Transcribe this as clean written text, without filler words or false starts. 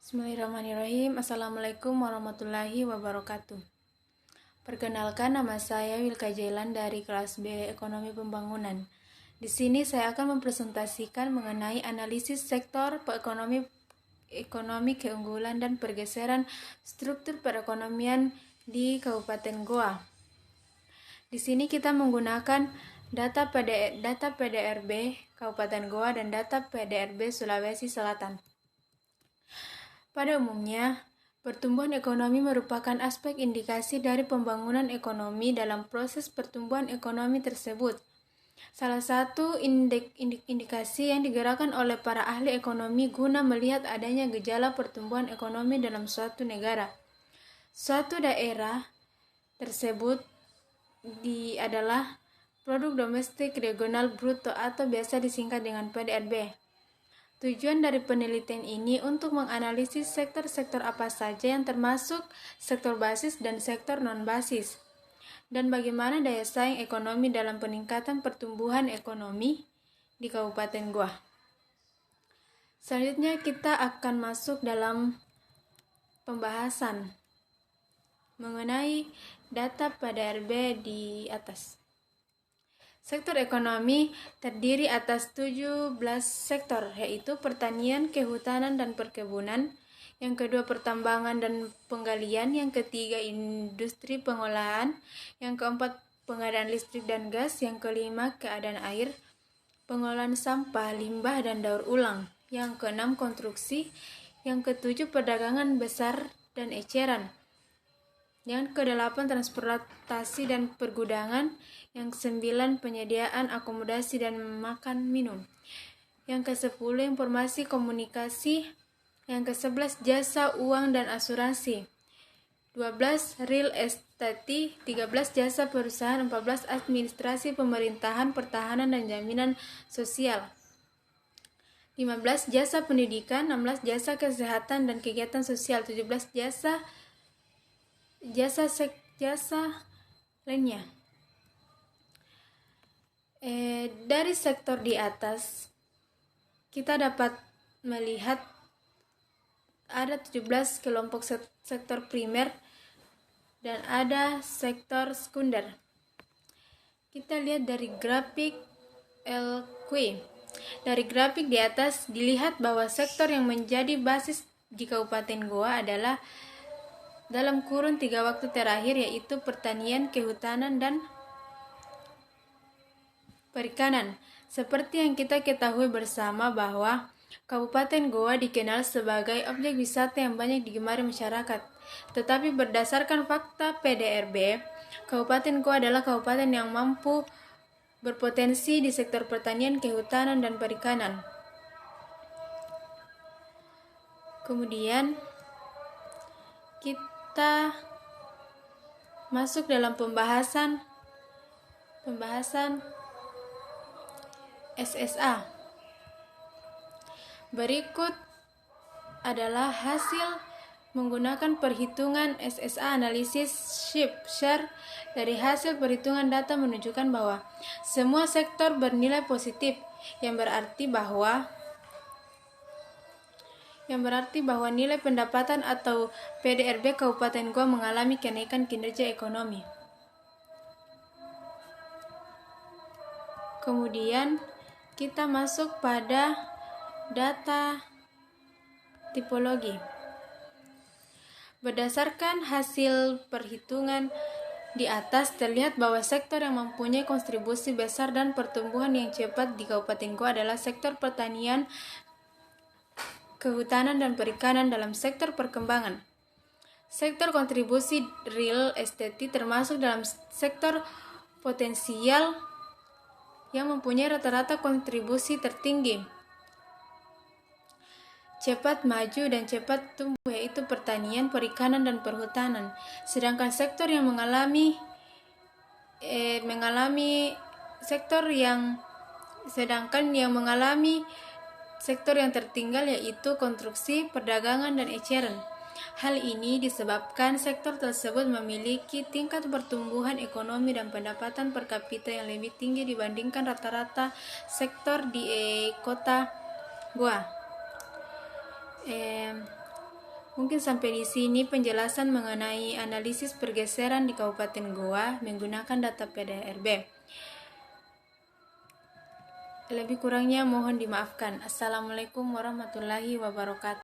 Bismillahirrahmanirrahim. Assalamualaikum warahmatullahi wabarakatuh. Perkenalkan, nama saya Wilka Jailan dari kelas B Ekonomi Pembangunan. Di sini saya akan mempresentasikan mengenai analisis sektor ekonomi keunggulan dan pergeseran struktur perekonomian di Kabupaten Goa. Di sini kita menggunakan data PDRB Kabupaten Goa dan data PDRB Sulawesi Selatan. Pada umumnya, pertumbuhan ekonomi merupakan aspek indikasi dari pembangunan ekonomi dalam proses pertumbuhan ekonomi tersebut. Salah satu indikasi yang digerakkan oleh para ahli ekonomi guna melihat adanya gejala pertumbuhan ekonomi dalam suatu negara. Suatu daerah tersebut adalah produk domestik regional bruto atau biasa disingkat dengan PDRB. Tujuan dari penelitian ini untuk menganalisis sektor-sektor apa saja yang termasuk sektor basis dan sektor non-basis, dan bagaimana daya saing ekonomi dalam peningkatan pertumbuhan ekonomi di Kabupaten Goa. Selanjutnya kita akan masuk dalam pembahasan mengenai data PDRB di atas. Sektor ekonomi terdiri atas 17 sektor, yaitu pertanian, kehutanan, dan perkebunan. Yang kedua, pertambangan dan penggalian. Yang ketiga, industri pengolahan. Yang keempat, pengadaan listrik dan gas. Yang kelima, keadaan air, pengolahan sampah, limbah, dan daur ulang. Yang keenam, konstruksi. Yang ketujuh, perdagangan besar dan eceran. Yang kedelapan, transportasi dan pergudangan. Yang kesembilan, penyediaan akomodasi dan makan minum. Yang kesepuluh, informasi komunikasi. Yang kesebelas, jasa uang dan asuransi. 12, real estate. 13, jasa perusahaan. 14, administrasi pemerintahan, pertahanan dan jaminan sosial. 15, jasa pendidikan. 16, jasa kesehatan dan kegiatan sosial. 17, jasa lainnya. Dari sektor di atas kita dapat melihat ada 17 kelompok sektor primer dan ada sektor sekunder. Kita lihat dari grafik LQ. Dari grafik di atas dilihat bahwa sektor yang menjadi basis di Kabupaten Goa adalah dalam kurun 3 waktu terakhir, yaitu pertanian, kehutanan, dan perikanan. Seperti yang kita ketahui bersama bahwa Kabupaten Goa dikenal sebagai objek wisata yang banyak digemari masyarakat. Tetapi berdasarkan fakta PDRB, Kabupaten Goa adalah kabupaten yang mampu berpotensi di sektor pertanian, kehutanan, dan perikanan. Kemudian kita masuk dalam pembahasan SSA. Berikut adalah hasil menggunakan perhitungan SSA analisis shift share. Dari hasil perhitungan data menunjukkan bahwa semua sektor bernilai positif, yang berarti bahwa nilai pendapatan atau PDRB Kabupaten Goa mengalami kenaikan kinerja ekonomi. Kemudian kita masuk pada data tipologi. Berdasarkan hasil perhitungan di atas terlihat bahwa sektor yang mempunyai kontribusi besar dan pertumbuhan yang cepat di Kabupaten Goa adalah sektor pertanian, kehutanan, dan perikanan. Dalam sektor perkembangan, sektor kontribusi real estate termasuk dalam sektor potensial yang mempunyai rata-rata kontribusi tertinggi, cepat maju dan cepat tumbuh, yaitu pertanian, perikanan, dan perhutanan. Sedangkan sektor yang mengalami sektor yang tertinggal yaitu konstruksi, perdagangan, dan eceran. Hal ini disebabkan sektor tersebut memiliki tingkat pertumbuhan ekonomi dan pendapatan per kapita yang lebih tinggi dibandingkan rata-rata sektor di kota Goa. Mungkin sampai di sini penjelasan mengenai analisis pergeseran di Kabupaten Goa menggunakan data PDRB. Lebih kurangnya mohon dimaafkan. Assalamualaikum warahmatullahi wabarakatuh.